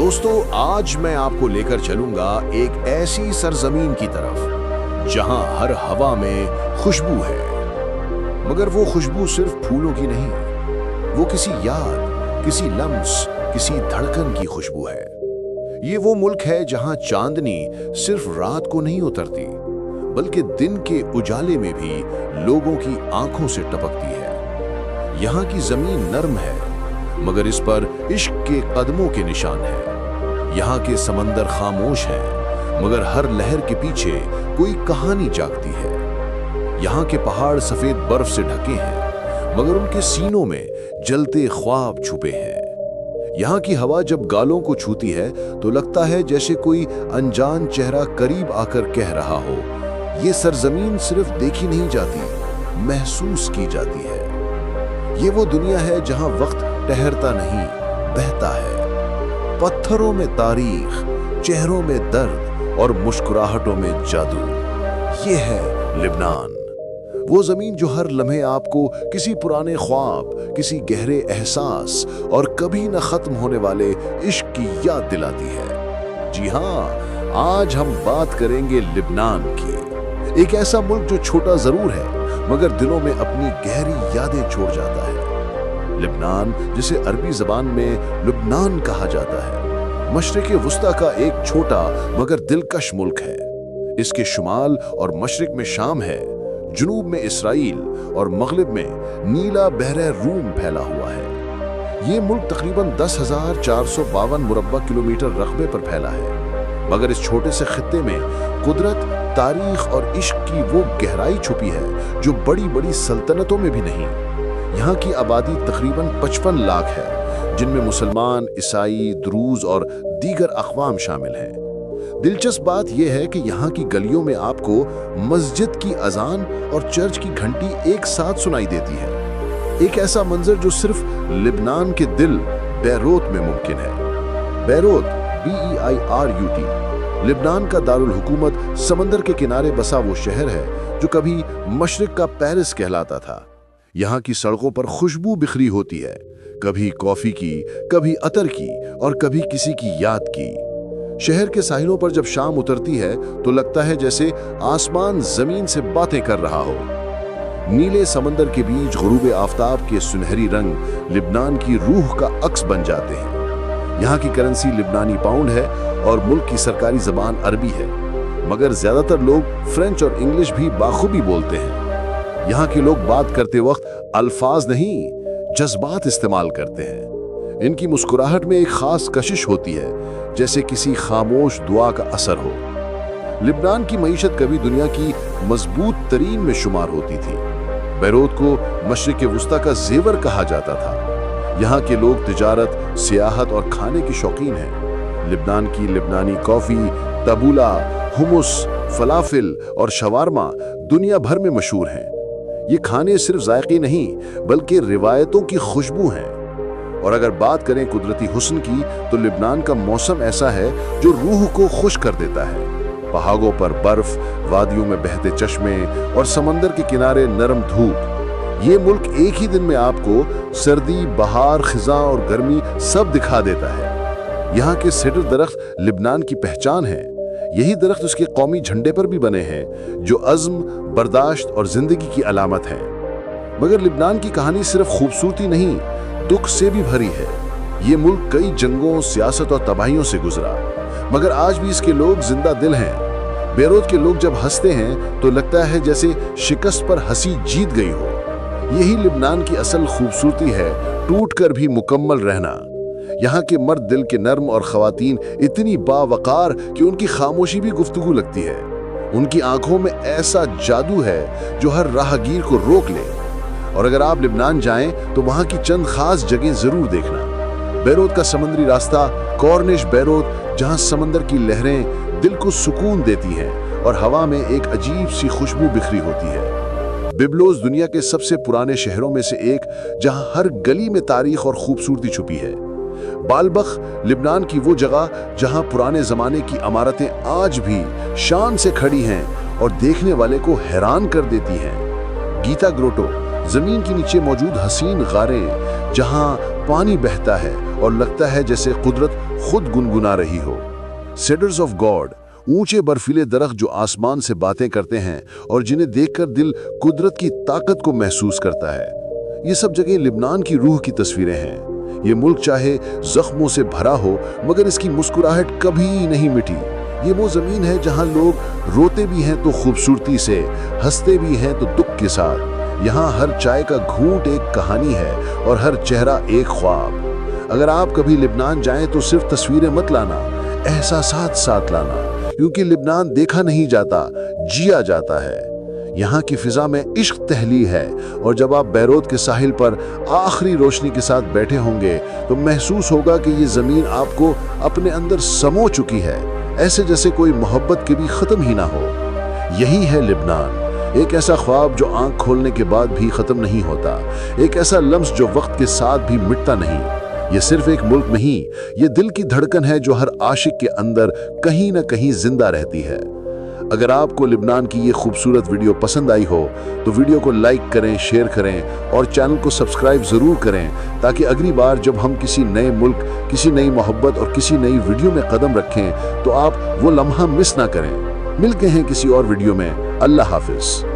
दोस्तों, आज मैं आपको लेकर चलूंगा एक ऐसी सरजमीन की तरफ जहां हर हवा में खुशबू है, मगर वो खुशबू सिर्फ फूलों की नहीं, वो किसी याद, किसी लम्स, किसी धड़कन की खुशबू है। ये वो मुल्क है जहां चांदनी सिर्फ रात को नहीं उतरती, बल्कि दिन के उजाले में भी लोगों की आंखों से टपकती है। यहाँ की जमीन नरम है, मगर इस पर इश्क के कदमों के निशान हैं। यहाँ के समंदर खामोश हैं, मगर हर लहर के पीछे कोई कहानी जागती है। यहाँ के पहाड़ सफेद बर्फ से ढके हैं, मगर उनके सीनों में जलते ख्वाब छुपे हैं। यहाँ की हवा जब गालों को छूती है तो लगता है जैसे कोई अनजान चेहरा करीब आकर कह रहा हो, ये सरजमीन सिर्फ देखी नहीं जाती, महसूस की जाती है। ये वो दुनिया है जहां वक्त ठहरता नहीं, बहता है। पत्थरों में तारीख, चेहरों में दर्द और मुस्कुराहटों में जादू। ये है लिबनान, वो जमीन जो हर लम्हे आपको किसी पुराने ख्वाब, किसी गहरे एहसास और कभी न खत्म होने वाले इश्क की याद दिलाती है। जी हाँ, आज हम बात करेंगे लिबनान की, एक ऐसा मुल्क जो छोटा जरूर है, मगर दिलों में अपनी गहरी यादें छोड़ जाता है। लिबनान, जिसे अरबी जबान में लुबनान कहा जाता है, मशरिक़ वुस्ता का एक छोटा मगर दिलकश मुल्क है। इसके शुमाल और मशरिक में शाम है, जुनूब में इसराइल और मगरिब में नीला बहरे रूम फैला हुआ है। ये मुल्क तकरीबन 10,452 मुरब्बा किलोमीटर रकबे पर फैला है, मगर इस छोटे से खित्ते में कुदरत, तारीख और इश्क की वो गहराई छुपी है जो बड़ी बड़ी सल्तनतों में भी नहीं। यहाँ की आबादी तकरीबन 55 लाख है, जिनमें मुसलमान, ईसाई, द्रूज और दीगर अक़वाम शामिल हैं। दिलचस्प बात यह है कि यहाँ की गलियों में आपको मस्जिद की अजान और चर्च की घंटी एक साथ सुनाई देती है। एक ऐसा मंजर जो सिर्फ लिबनान के दिल बैरूत में मुमकिन है। बैरूत, BEIRUT, लिबनान का दारुल हुकूमत, समंदर के किनारे बसा वो शहर है जो कभी मशरिक का पेरिस कहलाता था। यहाँ की सड़कों पर खुशबू बिखरी होती है, कभी कॉफी की, कभी अतर की और कभी किसी की याद की। शहर के साहिलों पर जब शाम उतरती है तो लगता है जैसे आसमान जमीन से बातें कर रहा हो। नीले समंदर के बीच गुरूब आफताब के सुनहरी रंग लिबनान की रूह का अक्स बन जाते हैं। यहाँ की करेंसी लिबनानी पाउंड है और मुल्क की सरकारी जबान अरबी है, मगर ज्यादातर लोग फ्रेंच और इंग्लिश भी बाखूबी बोलते हैं। यहाँ के लोग बात करते वक्त अल्फाज नहीं, जज्बात इस्तेमाल करते हैं। इनकी मुस्कुराहट में एक खास कशिश होती है, जैसे किसी खामोश दुआ का असर हो। लिबनान की मईशत कभी दुनिया की मजबूत तरीन में शुमार होती थी। बैरूत को मशरिक़ वुस्ता का जेवर कहा जाता था। यहाँ के लोग तिजारत, सियाहत और खाने की शौकीन हैं। लिबनान की लिबनानी कॉफी, तबूला, हुमुस, फलाफिल और शवारमा दुनिया भर में मशहूर हैं। ये खाने सिर्फ जायके नहीं, बल्कि रिवायतों की खुशबू हैं। और अगर बात करें कुदरती हुस्न की, तो लिबनान का मौसम ऐसा है जो रूह को खुश कर देता है। पहाड़ों पर बर्फ, वादियों में बहते चश्मे और समंदर के किनारे नरम धूप। ये मुल्क एक ही दिन में आपको सर्दी, बहार, खिज़ां और गर्मी सब दिखा देता है। यहाँ के सेडर दरख्त लिबनान की पहचान है। यही दरख्त उसके कौमी झंडे पर भी बने हैं, जो अज़्म, बर्दाश्त और जिंदगी की अलामत है। मगर लिबनान की कहानी सिर्फ खूबसूरती नहीं, दुख से भी भरी है। ये मुल्क कई जंगों, सियासत और तबाहियों से गुजरा, मगर आज भी इसके लोग जिंदा दिल हैं। बैरूत के लोग जब हंसते हैं तो लगता है जैसे शिकस्त पर हंसी जीत गई हो। यही लिबनान की असल खूबसूरती है, टूट कर भी मुकम्मल रहना। यहाँ के मर्द दिल के नर्म और ख़वातीन इतनी बावकार कि उनकी खामोशी भी गुफ्तगू लगती है। उनकी आंखों में ऐसा जादू है जो हर राहगीर को रोक ले। और अगर आप लिबनान जाएं तो वहाँ की चंद खास जगह जरूर देखना। बैरूत का समंदरी रास्ता, कॉर्निश बैरूत, जहाँ समंदर की लहरें दिल को सुकून देती हैं और हवा में एक अजीब सी खुशबू बिखरी होती है। बिब्लोस दुनिया के सबसे पुराने शहरों में से एक, जहाँ हर गली में तारीख और खूबसूरती छुपी है। बालबख, लिबनान की वो जगह जहां पुराने जमाने की इमारतें आज भी शान से खड़ी हैं और देखने वाले को हैरान कर देती हैं। गीता ग्रोटो, जमीन के नीचे मौजूद हसीन गारें जहां पानी बहता है और लगता है जैसे कुदरत खुद गुनगुना रही हो। सेडर्स ऑफ गॉड, ऊंचे बर्फीले दरख्त जो आसमान से बातें करते हैं और जिन्हें देखकर दिल कुदरत की ताकत को महसूस करता है। ये सब जगह लिबनान की रूह की तस्वीरें हैं। ये मुल्क चाहे जख्मों से भरा हो मगर इसकी मुस्कुराहट कभी नहीं मिटी। ये वो जमीन है जहां लोग रोते भी हैं तो खूबसूरती से, हंसते भी हैं तो दुख के साथ। यहाँ हर चाय का घूंट एक कहानी है और हर चेहरा एक ख्वाब। अगर आप कभी लिबनान जाएं तो सिर्फ तस्वीरें मत लाना, एहसासात साथ लाना, क्योंकि लिबनान देखा नहीं जाता, जिया जाता है। यहाँ की फिजा में इश्क तहली है और जब आप बैरूत के साहिल पर आखिरी रोशनी के साथ बैठे होंगे तो महसूस होगा कि ये जमीन आपको अपने अंदर समो चुकी है, ऐसे जैसे कोई मोहब्बत के भी खत्म ही ना हो। यही है लिबनान, एक ऐसा ख्वाब जो आंख खोलने के बाद भी खत्म नहीं होता, एक ऐसा लम्स जो वक्त के साथ भी मिटता नहीं। ये सिर्फ एक मुल्क नहीं, ये दिल की धड़कन है जो हर आशिक के अंदर कहीं ना कहीं जिंदा रहती है। अगर आपको लिबनान की ये खूबसूरत वीडियो पसंद आई हो तो वीडियो को लाइक करें, शेयर करें और चैनल को सब्सक्राइब ज़रूर करें, ताकि अगली बार जब हम किसी नए मुल्क, किसी नई मोहब्बत और किसी नई वीडियो में कदम रखें तो आप वो लम्हा मिस ना करें। मिलते हैं किसी और वीडियो में। अल्लाह हाफिज़।